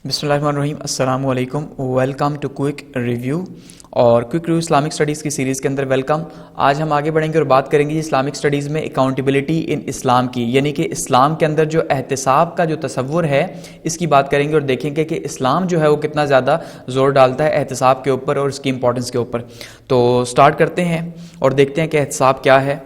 بسم اللہ الرحمن الرحیم، السلام علیکم، ویلکم ٹو کوئک ریویو اور کوئک ریویو اسلامک اسٹڈیز کی سیریز کے اندر ویلکم۔ آج ہم آگے بڑھیں گے اور بات کریں گے اسلامک اسٹڈیز میں اکاؤنٹیبلٹی ان اسلام کی، یعنی کہ اسلام کے اندر جو احتساب کا جو تصور ہے اس کی بات کریں گے اور دیکھیں گے کہ اسلام جو ہے وہ کتنا زیادہ زور ڈالتا ہے احتساب کے اوپر اور اس کی امپورٹنس کے اوپر۔ تو سٹارٹ کرتے ہیں اور دیکھتے ہیں کہ احتساب کیا ہے۔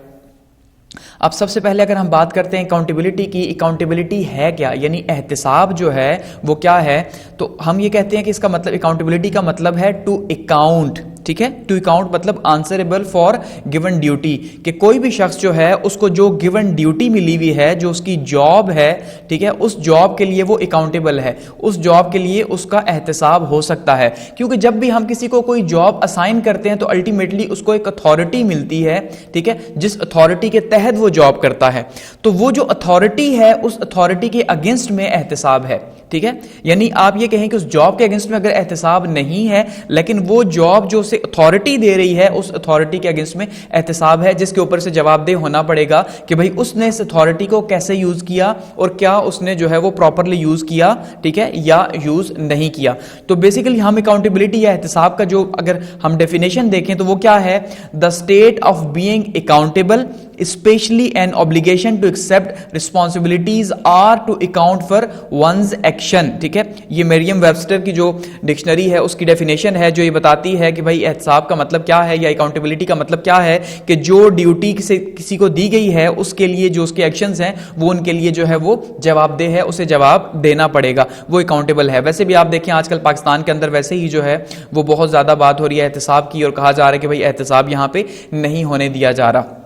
اب سب سے پہلے اگر ہم بات کرتے ہیں اکاؤنٹیبلٹی کی، اکاؤنٹیبلٹی ہے کیا، یعنی احتساب جو ہے وہ کیا ہے، تو ہم یہ کہتے ہیں کہ اس کا مطلب اکاؤنٹیبلٹی کا مطلب ہے ٹو اکاؤنٹ، ٹھیک ہے، ٹو اکاؤنٹ مطلب آنسریبل فار گیون ڈیوٹی، کہ کوئی بھی شخص جو ہے اس کو جو گیون ڈیوٹی ملی ہوئی ہے، جو اس کی جاب ہے، ٹھیک ہے، اس جاب کے لیے وہ اکاؤنٹیبل ہے، اس جاب کے لیے اس کا احتساب ہو سکتا ہے، کیونکہ جب بھی ہم کسی کو کوئی جاب اسائن کرتے ہیں تو الٹیمیٹلی اس کو ایک اتھارٹی ملتی ہے، ٹھیک ہے، جس اتھارٹی کے تحت وہ جاب کرتا ہے، تو وہ جو اتھارٹی ہے اس اتھارٹی کے اگینسٹ میں احتساب ہے، ٹھیک ہے، یعنی آپ یہ کہیں کہ اس جاب کے اگینسٹ میں اگر احتساب نہیں ہے لیکن وہ جاب جو اسے اتھارٹی دے رہی ہے اس اتھارٹی کے اگینسٹ میں احتساب ہے، جس کے اوپر سے جواب دہ ہونا پڑے گا کہ بھئی اس نے اس اتھارٹی کو کیسے یوز کیا اور کیا اس نے جو ہے وہ پراپرلی یوز کیا، ٹھیک ہے، یا یوز نہیں کیا۔ تو بیسیکلی ہم اکاؤنٹیبلٹی یا احتساب کا جو اگر ہم ڈیفینیشن دیکھیں تو وہ کیا ہے، the state of being accountable especially an obligation to accept responsibilities or to account for one's action، ٹھیک ہے، یہ مریم ویبسٹر کی جو ڈکشنری ہے اس کی ڈیفینیشن ہے جو یہ بتاتی ہے کہ بھائی احتساب کا مطلب کیا ہے یا اکاؤنٹیبلٹی کا مطلب کیا ہے، کہ جو ڈیوٹی سے کسی کو دی گئی ہے اس کے لیے جو اس کے ایکشنز ہیں وہ ان کے لیے جو ہے وہ جواب دہ ہے، اسے جواب دینا پڑے گا، وہ اکاؤنٹیبل ہے۔ ویسے بھی آپ دیکھیں آج کل پاکستان کے اندر ویسے ہی جو ہے وہ بہت زیادہ بات ہو رہی ہے احتساب کی اور کہا جا رہا ہے کہ بھائی احتساب یہاں پہ نہیں ہونے دیا جا رہا۔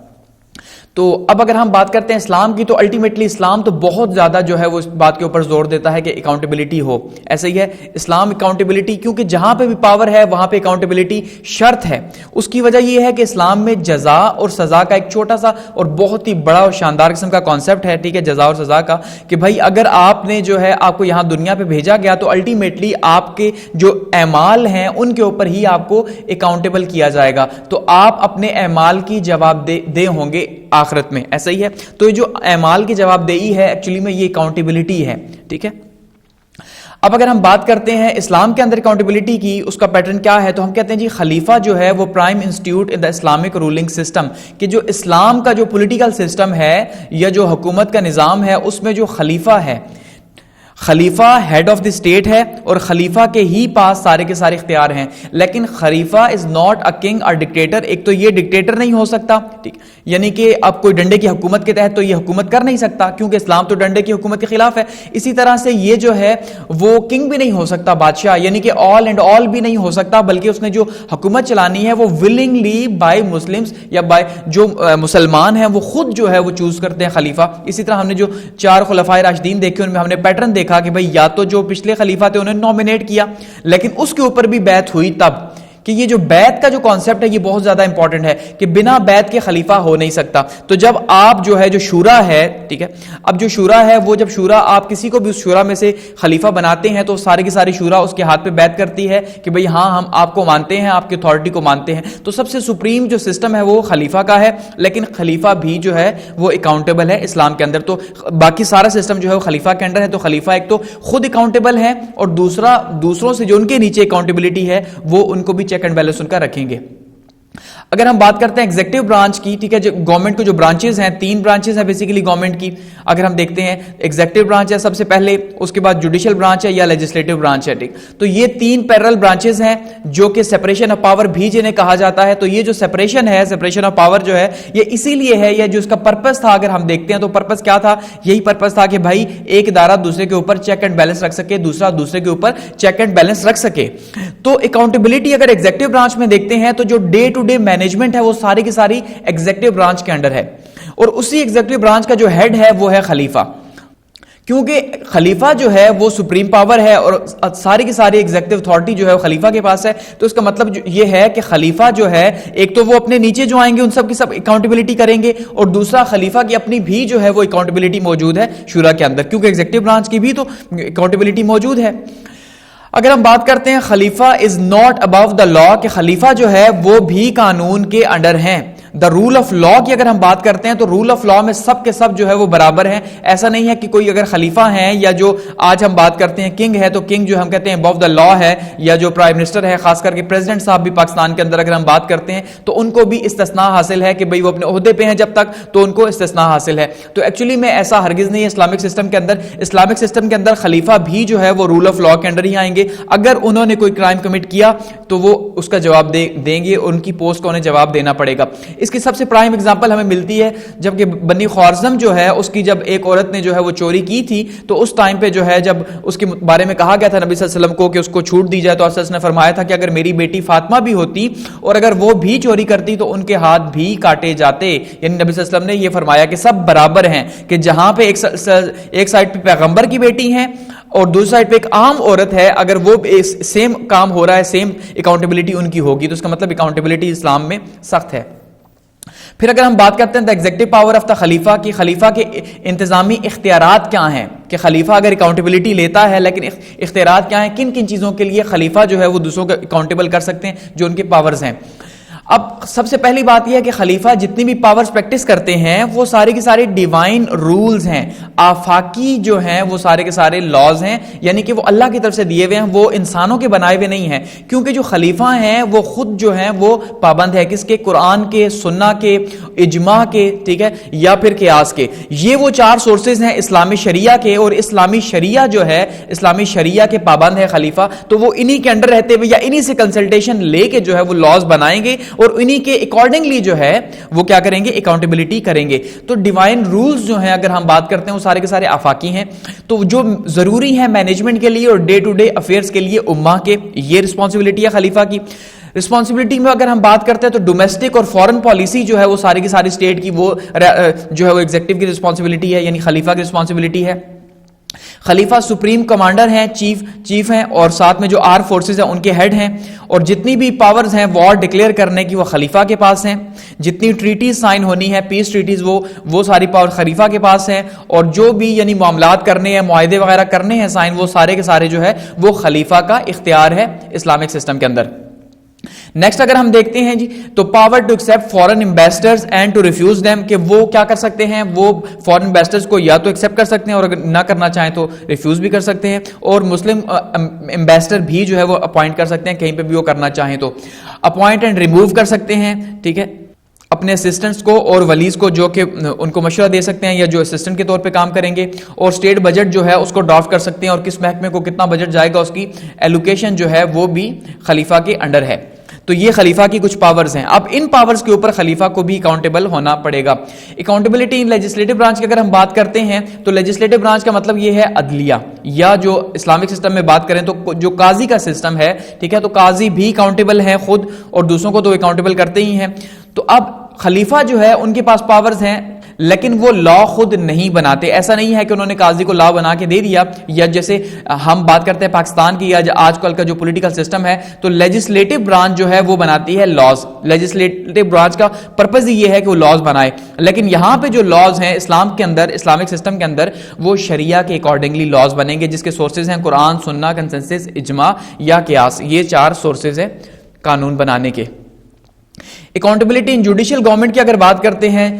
تو اب اگر ہم بات کرتے ہیں اسلام کی، تو الٹیمیٹلی اسلام تو بہت زیادہ جو ہے وہ اس بات کے اوپر زور دیتا ہے کہ اکاؤنٹیبلٹی ہو، ایسا ہی ہے اسلام اکاؤنٹیبلٹی، کیونکہ جہاں پہ بھی پاور ہے وہاں پہ اکاؤنٹیبلٹی شرط ہے۔ اس کی وجہ یہ ہے کہ اسلام میں جزا اور سزا کا ایک چھوٹا سا اور بہت ہی بڑا اور شاندار قسم کا کانسیپٹ ہے، ٹھیک ہے، جزا اور سزا کا، کہ بھائی اگر آپ نے جو ہے آپ کو یہاں دنیا پہ بھیجا گیا تو الٹیمیٹلی آپ کے جو اعمال ہیں ان کے اوپر ہی آپ کو اکاؤنٹیبل کیا جائے گا، تو آپ اپنے اعمال کی جواب دہ ہوں گے آخرت میں، ایسا ہی ہے۔ تو یہ جو اعمال کی جواب دہی ہے ایکچولی میں یہ اکاؤنٹیبلٹی ہے، ٹھیک ہے۔ اب اگر ہم بات کرتے ہیں اسلام کے اندر اکاؤنٹیبلٹی کی، اس کا پیٹرن کیا ہے، تو ہم کہتے ہیں جی خلیفہ جو ہے وہ prime institute in the Islamic ruling system, کہ جو اسلام کا جو پولیٹیکل سسٹم ہے یا جو حکومت کا نظام ہے اس میں جو خلیفہ ہے، خلیفہ ہیڈ آف دی اسٹیٹ ہے اور خلیفہ کے ہی پاس سارے کے سارے اختیار ہیں، لیکن خلیفہ از ناٹ اے کنگ اور ڈکٹیٹر، ایک تو یہ ڈکٹیٹر نہیں ہو سکتا، ٹھیک، یعنی کہ اب کوئی ڈنڈے کی حکومت کے تحت تو یہ حکومت کر نہیں سکتا کیونکہ اسلام تو ڈنڈے کی حکومت کے خلاف ہے۔ اسی طرح سے یہ جو ہے وہ کنگ بھی نہیں ہو سکتا، بادشاہ، یعنی کہ آل اینڈ آل بھی نہیں ہو سکتا، بلکہ اس نے جو حکومت چلانی ہے وہ ولنگلی بائی مسلمز یا بائی جو مسلمان ہیں وہ خود جو ہے وہ چوز کرتے ہیں خلیفہ۔ اسی طرح ہم نے جو 4 خلفائے راشدین دیکھے ان میں ہم نے پیٹرن دیکھا کہ بھئی یا تو جو پچھلے خلیفہ تھے انہوں نے نومینیٹ کیا لیکن اس کے اوپر بھی بیعت ہوئی، تب کہ یہ جو بیعت کا جو کانسیپٹ ہے یہ بہت زیادہ امپورٹنٹ ہے کہ بنا بیعت کے خلیفہ ہو نہیں سکتا۔ تو جب آپ جو ہے جو شورا ہے، ٹھیک ہے، اب جو شورا ہے وہ جب شورا آپ کسی کو بھی اس شورا میں سے خلیفہ بناتے ہیں تو سارے کی ساری شورا اس کے ہاتھ پہ بیعت کرتی ہے کہ بھئی ہاں ہم آپ کو مانتے ہیں، آپ کی اتھارٹی کو مانتے ہیں۔ تو سب سے سپریم جو سسٹم ہے وہ خلیفہ کا ہے، لیکن خلیفہ بھی جو ہے وہ اکاؤنٹیبل ہے اسلام کے اندر۔ تو باقی سارا سسٹم جو ہے وہ خلیفہ کے انڈر ہے، تو خلیفہ ایک تو خود اکاؤنٹیبل ہے اور دوسرا دوسروں سے جو ان کے نیچے اکاؤنٹیبلٹی ہے وہ ان کو بھی چیک اینڈ بیلنس ان کا رکھیں گے۔ اگر ہم بات کرتے ہیں ایگزیکٹو برانچ کی، ٹھیک ہے، جو گورنمنٹ کو جو برانچز ہیں، 3 برانچز ہیں بیسیکلی گورنمنٹ کی، اگر ہم دیکھتے ہیں ایگزیکٹو برانچ ہے سب سے پہلے، اس کے بعد جوڈیشل برانچ ہے یا لیجسلیٹو برانچ ہے، ٹھیک، تو یہ 3 پیرل برانچز ہیں جو کہ سیپریشن آف پاور بھی جنہیں کہا جاتا ہے۔ تو یہ جو سیپریشن ہے، سیپریشن آف پاور جو ہے یہ اسی لیے ہے، یا جو اس کا پرپس تھا اگر ہم دیکھتے ہیں تو پرپس کیا تھا، یہی پرپس تھا کہ بھائی ایک ادارہ دوسرے کے اوپر چیک اینڈ بیلنس رکھ سکے، دوسرا دوسرے کے اوپر چیک اینڈ بیلنس رکھ سکے۔ تو اکاؤنٹیبلٹی اگر ایگزیکٹو برانچ میں دیکھتے ہیں تو جو ڈے ٹو ڈے مینجمنٹ ہے وہ ساری کی ساری ایگزیکٹو برانچ کے انڈر ہے، اور اسی ایگزیکٹو برانچ کا جو ہیڈ ہے وہ ہے خلیفہ، کیونکہ خلیفہ جو ہے وہ سپریم پاور ہے اور ساری کی ساری ایگزیکٹو اتھارٹی جو ہے وہ خلیفہ کے پاس ہے۔ تو اس کا مطلب یہ ہے کہ خلیفہ جو ہے ایک تو وہ اپنے نیچے جو آئیں گے ان سب کی سب اکاؤنٹیبلٹی کریں گے، اور دوسرا خلیفہ کی اپنی بھی جو ہے وہ اکاؤنٹیبلٹی موجود ہے شورا کے اندر، کیونکہ ایگزیکٹو برانچ کی بھی تو اکاؤنٹیبلٹی موجود ہے۔ اگر ہم بات کرتے ہیں خلیفہ از ناٹ ابو دا لا، کہ خلیفہ جو ہے وہ بھی قانون کے انڈر ہیں، دا رول آف لا کی اگر ہم بات کرتے ہیں تو رول آف لا میں سب کے سب جو ہے وہ برابر ہیں. ایسا نہیں ہے کہ کوئی اگر خلیفہ ہیں یا جو آج ہم بات کرتے ہیں کنگ ہے تو کنگ جو ہم کہتے ہیں above the law ہے, یا جو پرائم منسٹر ہے خاص کر کے پریزیڈنٹ صاحب بھی پاکستان کے اندر اگر ہم بات کرتے ہیں تو ان کو بھی استثناء حاصل ہے کہ بھئی وہ اپنے عہدے پہ ہیں جب تک تو ان کو استثناء حاصل ہے. تو ایکچولی میں ایسا ہرگز نہیں ہے اسلامک سسٹم کے اندر. اسلامک سسٹم کے اندر خلیفہ بھی جو ہے وہ رول آف لا کے اندر ہی آئیں گے. اگر انہوں نے کوئی کرائم کمٹ کیا تو وہ اس کا جواب دیں گے, ان کی پوسٹ کو انہیں جواب دینا پڑے گا. اس کی سب سے پرائم اگزامپل ہمیں ملتی ہے جب کہ بنی خوارزم جو ہے اس کی جب ایک عورت نے جو ہے وہ چوری کی تھی تو اس ٹائم پہ جو ہے جب اس کے بارے میں کہا گیا تھا نبی صلی اللہ علیہ وسلم کو کہ اس کو چھوٹ دی جائے تو آپ نے فرمایا تھا کہ اگر میری بیٹی فاطمہ بھی ہوتی اور اگر وہ بھی چوری کرتی تو ان کے ہاتھ بھی کاٹے جاتے. یعنی نبی صلی اللہ علیہ وسلم نے یہ فرمایا کہ سب برابر ہیں, کہ جہاں پہ ایک سائڈ پہ پیغمبر کی بیٹی ہیں اور دوسری سائڈ پہ ایک عام عورت ہے, اگر وہ سیم کام ہو رہا ہے سیم اکاؤنٹیبلٹی ان کی ہوگی, تو اس کا مطلب اکاؤنٹیبلٹی اسلام میں سخت ہے. پھر اگر ہم بات کرتے ہیں the executive power of the خلیفہ کی, خلیفہ کے انتظامی اختیارات کیا ہیں, کہ خلیفہ اگر اکاؤنٹیبلٹی لیتا ہے لیکن اختیارات کیا ہیں, کن کن چیزوں کے لیے خلیفہ جو ہے وہ دوسروں کو اکاؤنٹیبل کر سکتے ہیں جو ان کے پاورز ہیں. اب سب سے پہلی بات یہ ہے کہ خلیفہ جتنی بھی پاورز پریکٹس کرتے ہیں وہ سارے کے سارے ڈیوائن رولز ہیں, آفاقی جو ہیں وہ سارے کے سارے لاز ہیں, یعنی کہ وہ اللہ کی طرف سے دیے ہوئے ہیں, وہ انسانوں کے بنائے ہوئے نہیں ہیں. کیونکہ جو خلیفہ ہیں وہ خود جو ہیں وہ پابند ہے کس کے, قرآن کے, سنہ کے, اجماع کے, ٹھیک ہے, یا پھر قیاس کے. یہ وہ چار سورسز ہیں اسلامی شریعہ کے, اور اسلامی شریعہ جو ہے اسلامی شریعہ کے پابند ہے خلیفہ. تو وہ انہی کے انڈر رہتے ہوئے یا انہی سے کنسلٹیشن لے کے جو ہے وہ لاز بنائیں گے اور انہی کے اکارڈنگلی جو ہے وہ کیا کریں گے, اکاؤنٹیبلٹی کریں گے. تو ڈیوائن رولز جو ہیں اگر ہم بات کرتے ہیں وہ سارے کے سارے آفاقی ہیں, تو جو ضروری ہیں مینجمنٹ کے لیے اور ڈے ٹو ڈے افیئرز کے لیے امہ کے, یہ رسپانسبلٹی ہے خلیفہ کی. رسپانسبلٹی میں اگر ہم بات کرتے ہیں تو ڈومیسٹک اور فورن پالیسی جو ہے وہ ساری کی ساری اسٹیٹ کی وہ جو ہے وہ ایگزیکٹو کی رسپانسبلٹی ہے, یعنی خلیفہ کی رسپانسبلٹی ہے. خلیفہ سپریم کمانڈر ہیں, چیف ہیں, اور ساتھ میں جو آر فورسز ہیں ان کے ہیڈ ہیں, اور جتنی بھی پاورز ہیں وار ڈکلیئر کرنے کی وہ خلیفہ کے پاس ہیں. جتنی ٹریٹیز سائن ہونی ہے پیس ٹریٹیز وہ ساری پاور خلیفہ کے پاس ہیں, اور جو بھی یعنی معاملات کرنے ہیں, معاہدے وغیرہ کرنے ہیں سائن, وہ سارے کے سارے جو ہے وہ خلیفہ کا اختیار ہے اسلامک سسٹم کے اندر. نیکسٹ اگر ہم دیکھتے ہیں جی تو power to accept foreign ambassadors and to refuse them, کہ وہ کیا کر سکتے ہیں, وہ فورن ایمبیسڈرز کو یا تو ایکسپٹ کر سکتے ہیں اور اگر نہ کرنا چاہیں تو ریفیوز بھی کر سکتے ہیں, اور مسلم ایمبیسڈر بھی جو ہے وہ اپوائنٹ کر سکتے ہیں, کہیں پہ بھی وہ کرنا چاہیں تو اپوائنٹ اینڈ ریموو کر سکتے ہیں. ٹھیک ہے, اپنے اسسٹنٹس کو اور ولیز کو جو کہ ان کو مشورہ دے سکتے ہیں یا جو اسسٹنٹ کے طور پہ کام کریں گے, اور اسٹیٹ بجٹ جو ہے اس کو ڈرافٹ کر سکتے ہیں, اور کس محکمے کو کتنا بجٹ جائے گا اس کی ایلوکیشن جو ہے وہ بھی خلیفہ کے انڈر ہے. تو یہ خلیفہ کی کچھ پاورز ہیں. اب ان پاورز کے اوپر خلیفہ کو بھی اکاؤنٹیبل ہونا پڑے گا. اکاؤنٹیبلٹی ان لیجسلیٹو برانچ کی اگر ہم بات کرتے ہیں تو لیجسلیٹو برانچ کا مطلب یہ ہے عدلیہ, یا جو اسلامک سسٹم میں بات کریں تو جو قاضی کا سسٹم ہے, ٹھیک ہے, تو قاضی بھی اکاؤنٹیبل ہے خود, اور دوسروں کو تو اکاؤنٹیبل کرتے ہی ہیں. تو اب خلیفہ جو ہے ان کے پاس پاورز ہیں لیکن وہ لا خود نہیں بناتے. ایسا نہیں ہے کہ انہوں نے قاضی کو لا بنا کے دے دیا, یا جیسے ہم بات کرتے ہیں پاکستان کی یا آج کل کا جو پولیٹیکل سسٹم ہے, تو لیجسلیٹو برانچ جو ہے وہ بناتی ہے لاز. لیجسلیٹو برانچ کا پرپز یہ ہے کہ وہ لاز بنائے, لیکن یہاں پہ جو لاز ہیں اسلام کے اندر, اسلامک سسٹم کے اندر, وہ شریعہ کے اکارڈنگلی لاز بنیں گے, جس کے سورسز ہیں قرآن, سنہ, کنسنسس, اجماع یا قیاس. یہ چار سورسز ہیں قانون بنانے کے. اکاؤنٹیبلٹی ان جوڈیشل گورنمنٹ کی اگر بات کرتے ہیں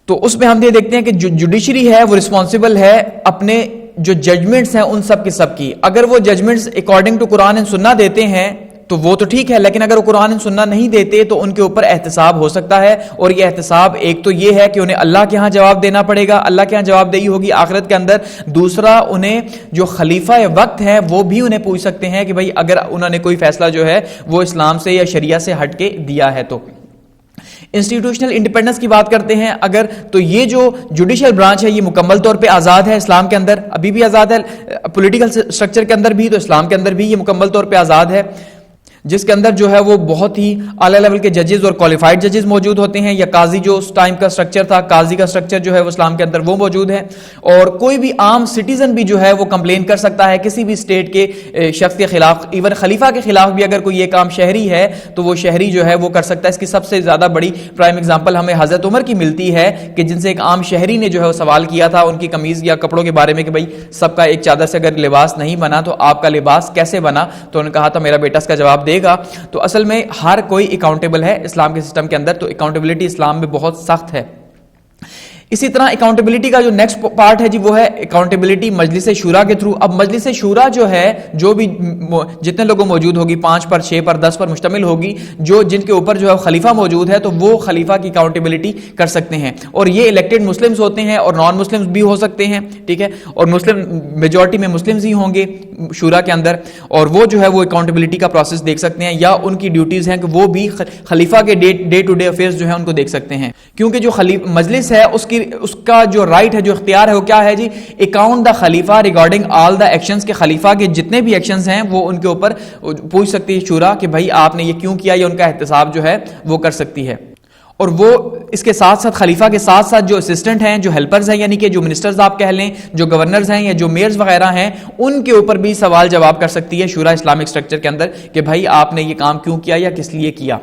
تو اس میں ہم یہ دیکھتے ہیں کہ جو جوڈیشری ہے وہ رسپانسبل ہے اپنے جو ججمنٹس ہیں ان سب کی سب کی. اگر وہ judgments according to Quran and Sunnah دیتے ہیں تو وہ تو ٹھیک ہے, لیکن اگر وہ قرآن اینڈ سنہ نہیں دیتے تو ان کے اوپر احتساب ہو سکتا ہے, اور یہ احتساب ایک تو یہ ہے کہ انہیں اللہ کے ہاں جواب دینا پڑے گا, اللہ کے ہاں جواب دہی ہوگی آخرت کے اندر. دوسرا, انہیں جو خلیفہ وقت ہے وہ بھی انہیں پوچھ سکتے ہیں کہ بھائی اگر انہوں نے کوئی فیصلہ جو ہے وہ اسلام سے یا شریعہ سے ہٹ کے دیا ہے تو. انسٹیٹیوشنل انڈیپینڈنس کی بات کرتے ہیں اگر, تو یہ جو جوڈیشل برانچ ہے یہ مکمل طور پہ آزاد ہے اسلام کے اندر, ابھی بھی آزاد ہے پولیٹیکل سٹرکچر کے اندر بھی, تو اسلام کے اندر بھی یہ مکمل طور پہ آزاد ہے, جس کے اندر جو ہے وہ بہت ہی اعلیٰ لیول کے ججز اور کوالیفائڈ ججز موجود ہوتے ہیں, یا قاضی جو اس ٹائم کا سٹرکچر تھا, قاضی کا سٹرکچر جو ہے وہ اسلام کے اندر وہ موجود ہے. اور کوئی بھی عام سٹیزن بھی جو ہے وہ کمپلین کر سکتا ہے کسی بھی اسٹیٹ کے شخص کے خلاف, ایون خلیفہ کے خلاف بھی اگر کوئی یہ کام شہری ہے تو وہ شہری جو ہے وہ کر سکتا ہے. اس کی سب سے زیادہ بڑی پرائم ایگزامپل ہمیں حضرت عمر کی ملتی ہے کہ جن سے ایک عام شہری نے جو ہے وہ سوال کیا تھا ان کی قمیض یا کپڑوں کے بارے میں کہ بھائی سب کا ایک چادر سے اگر لباس نہیں بنا تو آپ کا لباس کیسے بنا, تو انہوں نے کہا تھا میرا بیٹا اس کا جواب دے پڑے گا. تو اصل میں ہر کوئی اکاؤنٹیبل ہے اسلام کے سسٹم کے اندر, تو اکاؤنٹیبلٹی اسلام میں بہت سخت ہے. اسی طرح اکاؤنٹیبلٹی کا جو نیکسٹ پارٹ ہے جی وہ ہے اکاؤنٹیبلٹی مجلس شورا کے تھرو. اب مجلس شورا جو ہے جو بھی جتنے لوگوں موجود ہوگی 5 پر 6 پر 10 پر مشتمل ہوگی, جو جن کے اوپر جو ہے خلیفہ موجود ہے, تو وہ خلیفہ کی اکاؤنٹیبلٹی کر سکتے ہیں. اور یہ الیکٹڈ مسلمز ہوتے ہیں اور نان مسلمز بھی ہو سکتے ہیں, ٹھیک ہے, اور مسلم میجورٹی میں مسلمز ہی ہوں گے شورا کے اندر, اور وہ جو ہے وہ اکاؤنٹیبلٹی کا پروسیس دیکھ سکتے ہیں, یا ان کی ڈیوٹیز ہیں کہ وہ بھی خلیفہ کے ڈے ٹو ڈے افیئرز جو ہیں ان کو دیکھ سکتے ہیں. کیونکہ جو مجلس ہے اس کا جو رائٹ ہے, جو اختیار ہے, وہ کیا ہے جی, اکاؤنٹ دا خلیفہ ریگارڈنگ آل دا ایکشنز, کے خلیفہ کے جتنے بھی ایکشنز ہیں وہ ان کے اوپر پوچھ سکتی ہے شورا کہ بھائی آپ نے یہ کیوں کیا, یا ان کا احتساب جو ہے وہ کر سکتی ہے. اور وہ اس کے ساتھ ساتھ خلیفہ کے ساتھ ساتھ جو اسسٹنٹ ہیں, جو ہیلپرز ہیں, یعنی کہ جو منسٹرز آپ کہہ لیں, جو گورنرز ہیں یا جو میئرز وغیرہ ہیں, ان کے اوپر بھی سوال جواب کر سکتی ہے شورا اسلامک اسٹرکچر کے اندر کہ بھائی آپ نے یہ کام کیوں کیا یا کس لیے کیا.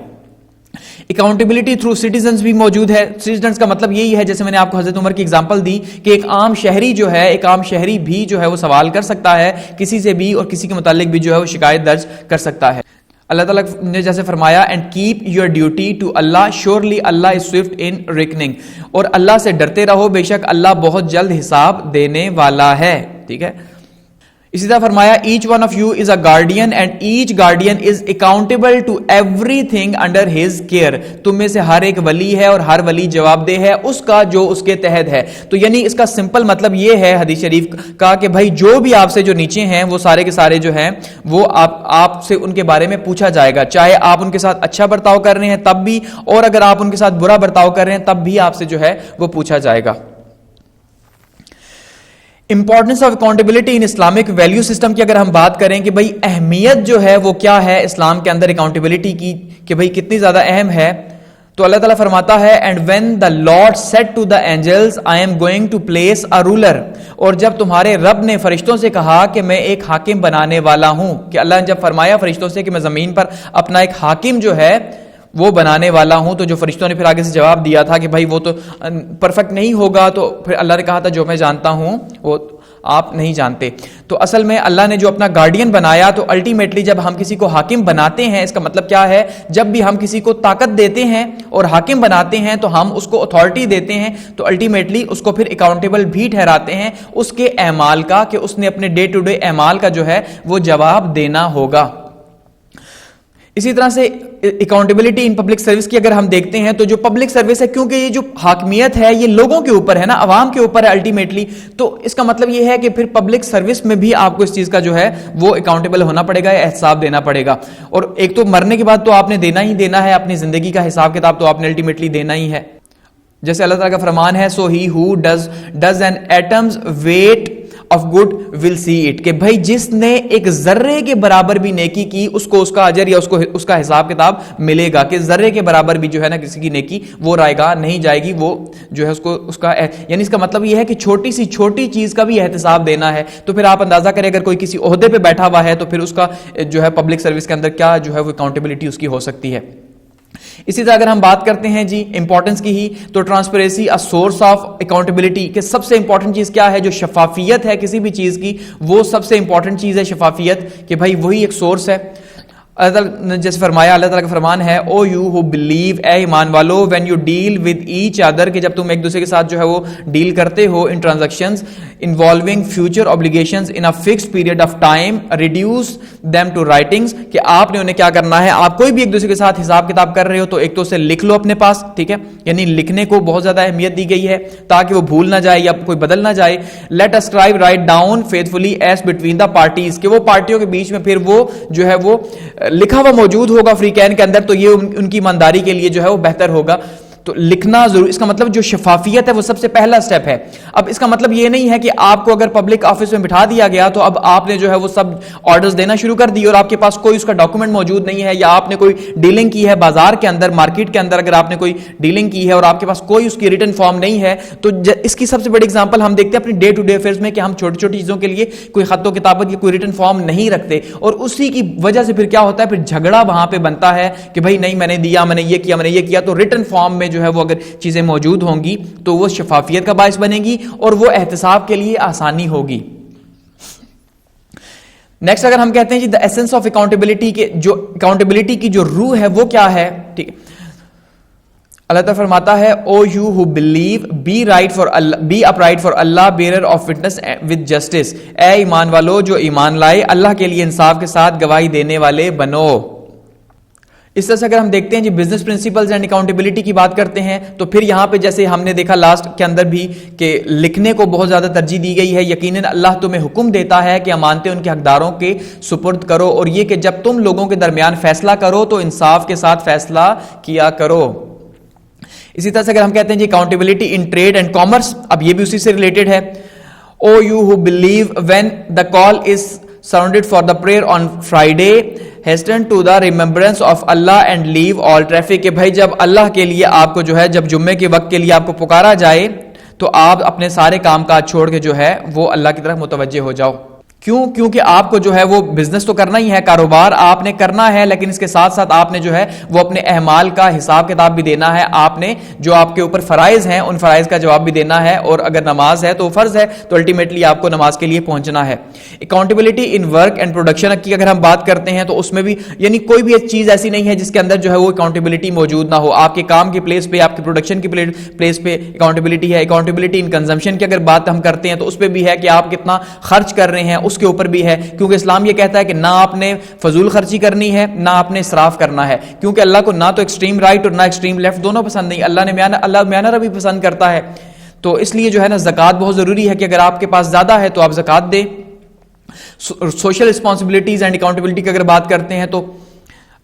اکاؤنٹیبلٹی تھرو سٹیزنز بھی موجود ہے. سٹیزنز کا مطلب یہی ہے, جیسے میں نے آپ کو حضرت عمر کی اگزامپل دی, کہ ایک عام شہری جو ہے, ایک عام شہری بھی جو ہے وہ سوال کر سکتا ہے کسی سے بھی, اور کسی کے متعلق بھی جو ہے وہ شکایت درج کر سکتا ہے. اللہ تعالیٰ نے جیسے فرمایا and keep your duty to Allah surely Allah is swift in reckoning, اور اللہ سے ڈرتے رہو, بے شک اللہ بہت جلد حساب دینے والا ہے. ٹھیک ہے. اسی طرح فرمایا each one of you is a guardian and each guardian is accountable to everything under his care. تم میں سے ہر ایک ولی ہے اور ہر ولی جواب دہ ہے اس کا جو اس کے تحت ہے. تو یعنی اس کا سمپل مطلب یہ ہے حدیث شریف کا کہ بھائی جو بھی آپ سے جو نیچے ہیں وہ سارے کے سارے جو ہیں وہ آپ سے ان کے بارے میں پوچھا جائے گا, چاہے آپ ان کے ساتھ اچھا برتاؤ کر رہے ہیں تب بھی, اور اگر آپ ان کے ساتھ برا برتاؤ کر رہے ہیں تب بھی آپ سے جو ہے وہ پوچھا جائے گا. Importance of accountability in Islamic value system کی اگر ہم بات کریں کہ بھائی اہمیت جو ہے وہ کیا ہے اسلام کے اندر اکاؤنٹیبلٹی کی, کہ بھئی کتنی زیادہ اہم ہے, تو اللہ تعالیٰ فرماتا ہے and when the lord said to the angels I am going to place a ruler, اور جب تمہارے رب نے فرشتوں سے کہا کہ میں ایک حاکم بنانے والا ہوں, کہ اللہ نے جب فرمایا فرشتوں سے کہ میں زمین پر اپنا ایک حاکم جو ہے وہ بنانے والا ہوں, تو جو فرشتوں نے پھر آگے سے جواب دیا تھا کہ بھائی وہ تو پرفیکٹ نہیں ہوگا, تو پھر اللہ نے کہا تھا جو میں جانتا ہوں وہ آپ نہیں جانتے. تو اصل میں اللہ نے جو اپنا گارڈین بنایا, تو الٹیمیٹلی جب ہم کسی کو حاکم بناتے ہیں, اس کا مطلب کیا ہے, جب بھی ہم کسی کو طاقت دیتے ہیں اور حاکم بناتے ہیں تو ہم اس کو اتھارٹی دیتے ہیں, تو الٹیمیٹلی اس کو پھر اکاؤنٹیبل بھی ٹھہراتے ہیں اس کے اعمال کا, کہ اس نے اپنے ڈے ٹو ڈے اعمال کا جو ہے وہ جواب دینا ہوگا. اسی طرح سے اکاؤنٹیبلٹی ان پبلک سروس کی اگر ہم دیکھتے ہیں, تو جو پبلک سروس ہے, کیونکہ یہ جو حاکمیت ہے یہ لوگوں کے اوپر ہے نا, عوام کے اوپر ہے الٹیمیٹلی, تو اس کا مطلب یہ ہے کہ پھر پبلک سروس میں بھی آپ کو اس چیز کا جو ہے وہ اکاؤنٹیبل ہونا پڑے گا, یا احتساب دینا پڑے گا. اور ایک تو مرنے کے بعد تو آپ نے دینا ہی دینا ہے, اپنی زندگی کا حساب کتاب تو آپ نے الٹیمیٹلی دینا ہی ہے. جیسے اللہ تعالیٰ کا فرمان ہے so he who does an atom's weight of good will see it, کہ بھائی جس نے ایک ذرے کے برابر بھی نیکی کی اس کو اس کا اجر یا اس کا حساب کتاب ملے گا, کہ ذرے کے برابر بھی جو ہے نا کسی کی نیکی وہ رائے گا نہیں جائے گی, وہ جو ہے اس کا یعنی اس کا مطلب یہ ہے کہ چھوٹی سی چھوٹی چیز کا بھی احتساب دینا ہے. تو پھر آپ اندازہ کریں اگر کوئی کسی عہدے پہ بیٹھا ہوا ہے تو پھر اس کا جو ہے پبلک سروس کے اندر کیا جو ہے وہ اکاؤنٹیبلٹی اس کی ہو سکتی ہے. اسی طرح اگر ہم بات کرتے ہیں جی امپورٹنس کی ہی, تو transparency a source of accountability, کہ سب سے امپورٹنٹ چیز کیا ہے, جو شفافیت ہے کسی بھی چیز کی, وہ سب سے امپورٹنٹ چیز ہے شفافیت, کہ بھائی وہی ایک سورس ہے. اللہ تعالیٰ نے جیسے فرمایا, اللہ تعالیٰ کا فرمان ہے او یو ہو بلیو, اے ایمان والو, when you deal with each other, کہ جب تم ایک دوسرے کے ساتھ جو ہے وہ ڈیل کرتے ہو in transactions involving future obligations in a fixed period of time, reduce them to writings, کہ آپ نے انہیں کیا کرنا ہے, آپ کوئی بھی ایک دوسرے کے ساتھ حساب کتاب کر رہے ہو تو ایک تو اسے لکھ لو اپنے پاس, ٹھیک ہے, یعنی لکھنے کو بہت زیادہ اہمیت دی گئی ہے تاکہ وہ بھول نہ جائے یا کوئی بدل نہ جائے. Let us try write down faithfully as between the parties, کہ وہ پارٹیوں کے بیچ میں پھر وہ جو ہے وہ لکھا ہوا موجود ہوگا فری کین کے اندر, تو یہ ان کی ایمانداری کے لیے جو ہے وہ بہتر ہوگا. تو لکھنا ضرور, اس کا مطلب جو شفافیت ہے وہ سب سے پہلا سٹیپ ہے. اب اس کا مطلب یہ نہیں ہے کہ آپ کو اگر پبلک آفس میں بٹھا دیا گیا تو اب آپ نے جو ہے وہ سب آرڈرز دینا شروع کر دی اور آپ کے پاس کوئی اس کا ڈاکومنٹ موجود نہیں ہے, یا آپ نے کوئی ڈیلنگ کی ہے بازار کے اندر, مارکیٹ کے اندر اگر آپ نے کوئی ڈیلنگ کی ہے اور آپ کے پاس کوئی اس کی ریٹن فارم نہیں ہے, تو اس کی سب سے بڑی اگزامپل ہم دیکھتے ہیں اپنی ڈے ٹو ڈے افیئرز میں, کہ ہم چھوٹی چھوٹی چیزوں کے لیے کوئی خط و کتابت یا کوئی ریٹن فارم نہیں رکھتے, اور اسی کی وجہ سے پھر کیا ہوتا ہے, پھر جھگڑا وہاں پہ بنتا ہے کہ بھائی نہیں میں نے دیا, میں نے یہ کیا, میں نے یہ کیا. تو ریٹن فارم میں جو ہے وہ اگر چیزیں موجود ہوں گی تو وہ شفافیت کا باعث بنے گی اور وہ احتساب کے لیے آسانی ہوگی. نیکسٹ اگر ہم کہتے ہیں جی دا ایسنس آف اکاؤنٹیبلٹی کے جو اکاؤنٹیبلٹی کی جو روح ہے وہ کیا ہے, ٹھیک ہے, اللہ تعالیٰ فرماتا ہے O you who believe be right for Allah be upright for Allah bearer of witness with justice, اے ایمان والو جو ایمان لائے اللہ کے لیے انصاف کے ساتھ گواہی دینے والے بنو. اس طرح سے اگر ہم دیکھتے ہیں جی بزنس پرنسپلز اینڈ اکاؤنٹیبلٹی کی بات کرتے ہیں تو پھر یہاں پہ جیسے ہم نے دیکھا لاسٹ کے اندر بھی کہ لکھنے کو بہت زیادہ ترجیح دی گئی ہے. یقیناً اللہ تمہیں حکم دیتا ہے کہ امانتیں ان کے حقداروں کے سپرد کرو, اور یہ کہ جب تم لوگوں کے درمیان فیصلہ کرو تو انصاف کے ساتھ فیصلہ کیا کرو. اسی طرح سے اگر ہم کہتے ہیں جی accountability in trade and commerce, اب یہ بھی اسی سے ریلیٹڈ ہے. O you who believe when the call is sounded for the prayer on Friday, hasten to the remembrance of Allah and leave all traffic. کہ بھائی جب اللہ کے لیے آپ کو جو ہے جب جمعے کے وقت کے لیے آپ کو پکارا جائے تو آپ اپنے سارے کام کاج چھوڑ کے جو ہے وہ اللہ کی طرف متوجہ ہو جاؤ. کیوں؟ کیونکہ آپ کو جو ہے وہ بزنس تو کرنا ہی ہے, کاروبار آپ نے کرنا ہے, لیکن اس کے ساتھ ساتھ آپ نے جو ہے وہ اپنے اعمال کا حساب کتاب بھی دینا ہے. آپ نے جو آپ کے اوپر فرائض ہیں ان فرائض کا جواب بھی دینا ہے, اور اگر نماز ہے تو فرض ہے تو الٹیمیٹلی آپ کو نماز کے لیے پہنچنا ہے. Accountability in work and production کی اگر ہم بات کرتے ہیں تو اس میں بھی یعنی کوئی بھی چیز ایسی نہیں ہے جس کے اندر جو ہے وہ اکاؤنٹیبلٹی موجود نہ ہو. آپ کے کام کی پلیس پہ, آپ کے پروڈکشن کی پلیس پہ اکاؤنٹیبلٹی ہے. اکاؤنٹیبلٹی ان کنزمپشن کی اگر بات ہم کرتے ہیں تو اس پہ بھی ہے کہ آپ کتنا خرچ کر رہے ہیں, اس کے اوپر بھی ہے, کیونکہ اسلام یہ کہتا ہے کہ نہ آپ نے فضول خرچی کرنی ہے نہ آپ نے اسراف کرنا ہے, کیونکہ اللہ کو نہ تو ایکسٹریم رائٹ اور نہ ایکسٹریم لیفٹ دونوں پسند نہیں. اللہ نے میانہ روی پسند کرتا ہے. تو اس لیے جو ہے نا زکوٰۃ بہت ضروری ہے کہ اگر آپ کے پاس زیادہ ہے تو آپ زکوٰۃ دیں. سوشل رسپانسبلٹیز اینڈ اکاؤنٹیبلٹی کی اگر بات کرتے ہیں تو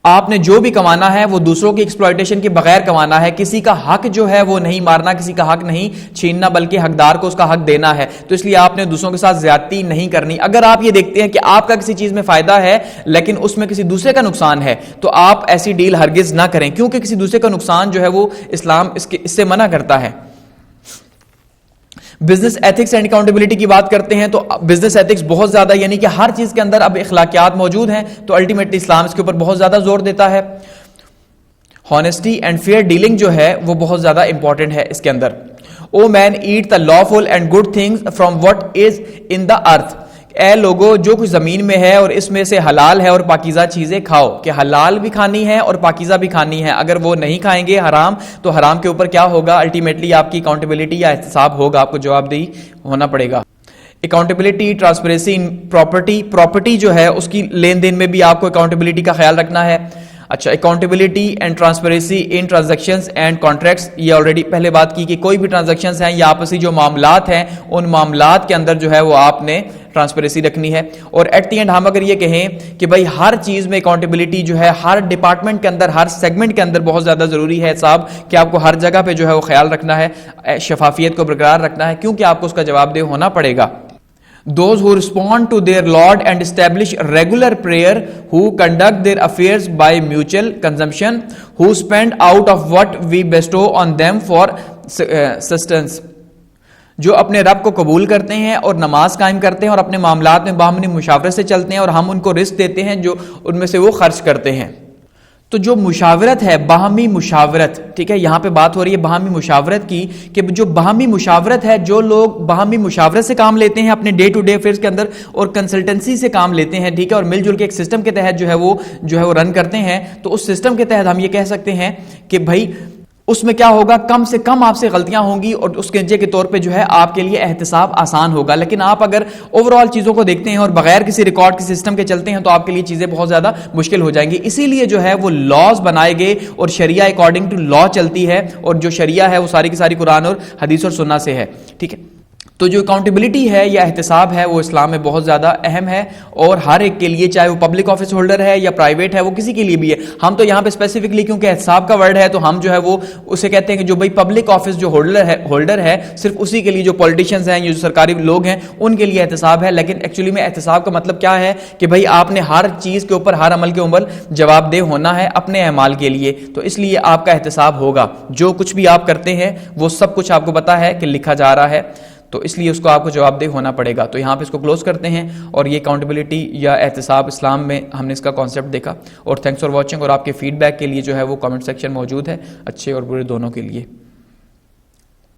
آپ نے جو بھی کمانا ہے وہ دوسروں کی ایکسپلائٹیشن کے بغیر کمانا ہے. کسی کا حق جو ہے وہ نہیں مارنا, کسی کا حق نہیں چھیننا, بلکہ حقدار کو اس کا حق دینا ہے. تو اس لیے آپ نے دوسروں کے ساتھ زیادتی نہیں کرنی. اگر آپ یہ دیکھتے ہیں کہ آپ کا کسی چیز میں فائدہ ہے لیکن اس میں کسی دوسرے کا نقصان ہے تو آپ ایسی ڈیل ہرگز نہ کریں, کیونکہ کسی دوسرے کا نقصان جو ہے وہ اسلام اس سے منع کرتا ہے. بزنس ایتھکس اینڈ اکاؤنٹیبلٹی کی بات کرتے ہیں تو بزنس ایتھکس بہت زیادہ یعنی کہ ہر چیز کے اندر اب اخلاقیات موجود ہیں, تو الٹیمیٹلی اسلام اس کے اوپر بہت زیادہ زور دیتا ہے. ہانیسٹی اینڈ فیئر ڈیلنگ جو ہے وہ بہت زیادہ امپورٹنٹ ہے اس کے اندر. O men eat the lawful and good things from what is in the earth, اے لوگو جو کچھ زمین میں ہے اور اس میں سے حلال ہے اور پاکیزہ چیزیں کھاؤ. کہ حلال بھی کھانی ہے اور پاکیزہ بھی کھانی ہے. اگر وہ نہیں کھائیں گے حرام تو حرام کے اوپر کیا ہوگا, الٹیمیٹلی آپ کی اکاؤنٹیبلٹی یا احتساب ہوگا, آپ کو جواب دہی ہونا پڑے گا. اکاؤنٹیبلٹی ٹرانسپیرنسی ان پراپرٹی جو ہے اس کی لین دین میں بھی آپ کو اکاؤنٹیبلٹی کا خیال رکھنا ہے. اچھا, accountability and transparency in transactions and contracts, یہ آلریڈی پہلے بات کی کہ کوئی بھی ٹرانزیکشنز ہیں یا آپسی جو معاملات ہیں ان معاملات کے اندر جو ہے وہ آپ نے ٹرانسپیرنسی رکھنی ہے. اور ایٹ دی اینڈ ہم اگر یہ کہیں کہ بھائی ہر چیز میں اکاؤنٹیبلٹی جو ہے ہر ڈپارٹمنٹ کے اندر ہر سیگمنٹ کے اندر بہت زیادہ ضروری ہے صاحب, کہ آپ کو ہر جگہ پہ جو ہے وہ خیال رکھنا ہے, شفافیت کو برقرار رکھنا ہے, کیونکہ آپ کو اس کا جواب دہ ہونا پڑے گا. Those who respond to their Lord and establish regular prayer, who conduct their affairs by mutual consumption, who spend out of what we bestow on them for sustenance. جو اپنے رب کو قبول کرتے ہیں اور نماز قائم کرتے ہیں اور اپنے معاملات میں باہمی مشاورت سے چلتے ہیں اور ہم ان کو رزق دیتے ہیں جو ان میں سے وہ خرچ کرتے ہیں. تو جو مشاورت ہے, باہمی مشاورت, ٹھیک ہے, یہاں پہ بات ہو رہی ہے باہمی مشاورت کی, کہ جو باہمی مشاورت ہے, جو لوگ باہمی مشاورت سے کام لیتے ہیں اپنے ڈے ٹو ڈے افیئرس کے اندر اور کنسلٹنسی سے کام لیتے ہیں, ٹھیک ہے, اور مل جل کے ایک سسٹم کے تحت جو ہے وہ رن کرتے ہیں, تو اس سسٹم کے تحت ہم یہ کہہ سکتے ہیں کہ بھائی اس میں کیا ہوگا, کم سے کم آپ سے غلطیاں ہوں گی اور اس کے نتیجے کے طور پہ جو ہے آپ کے لیے احتساب آسان ہوگا. لیکن آپ اگر اوور آل چیزوں کو دیکھتے ہیں اور بغیر کسی ریکارڈ کے سسٹم کے چلتے ہیں تو آپ کے لیے چیزیں بہت زیادہ مشکل ہو جائیں گی. اسی لیے جو ہے وہ لاز بنائے گئے اور شریعہ اکارڈنگ ٹو لا چلتی ہے, اور جو شریعہ ہے وہ ساری کی ساری قرآن اور حدیث اور سنت سے ہے, ٹھیک ہے. تو جو اکاؤنٹیبلٹی ہے یا احتساب ہے وہ اسلام میں بہت زیادہ اہم ہے, اور ہر ایک کے لیے, چاہے وہ پبلک آفس ہولڈر ہے یا پرائیویٹ ہے, وہ کسی کے لیے بھی ہے. ہم تو یہاں پہ اسپیسیفکلی کیونکہ احتساب کا ورڈ ہے تو ہم جو ہے وہ اسے کہتے ہیں کہ جو بھائی پبلک آفس جو ہولڈر ہے صرف اسی کے لیے, جو پولیٹیشینز ہیں یا جو سرکاری لوگ ہیں ان کے لیے احتساب ہے. لیکن ایکچولی میں احتساب کا مطلب کیا ہے کہ بھائی آپ نے ہر چیز کے اوپر, ہر عمل کے اوپر جواب دہ ہونا ہے اپنے اعمال کے لیے, تو اس لیے آپ کا احتساب ہوگا. جو کچھ بھی آپ کرتے ہیں وہ سب کچھ آپ کو پتا ہے کہ لکھا جا رہا ہے, تو اس لیے اس کو آپ کو جواب دہ ہونا پڑے گا. تو یہاں پہ اس کو کلوز کرتے ہیں, اور یہ اکاؤنٹیبلٹی یا احتساب اسلام میں ہم نے اس کا کانسیپٹ دیکھا. اور تھینکس فار واچنگ, اور آپ کے فیڈ بیک کے لیے جو ہے وہ کامنٹ سیکشن موجود ہے, اچھے اور برے دونوں کے لیے.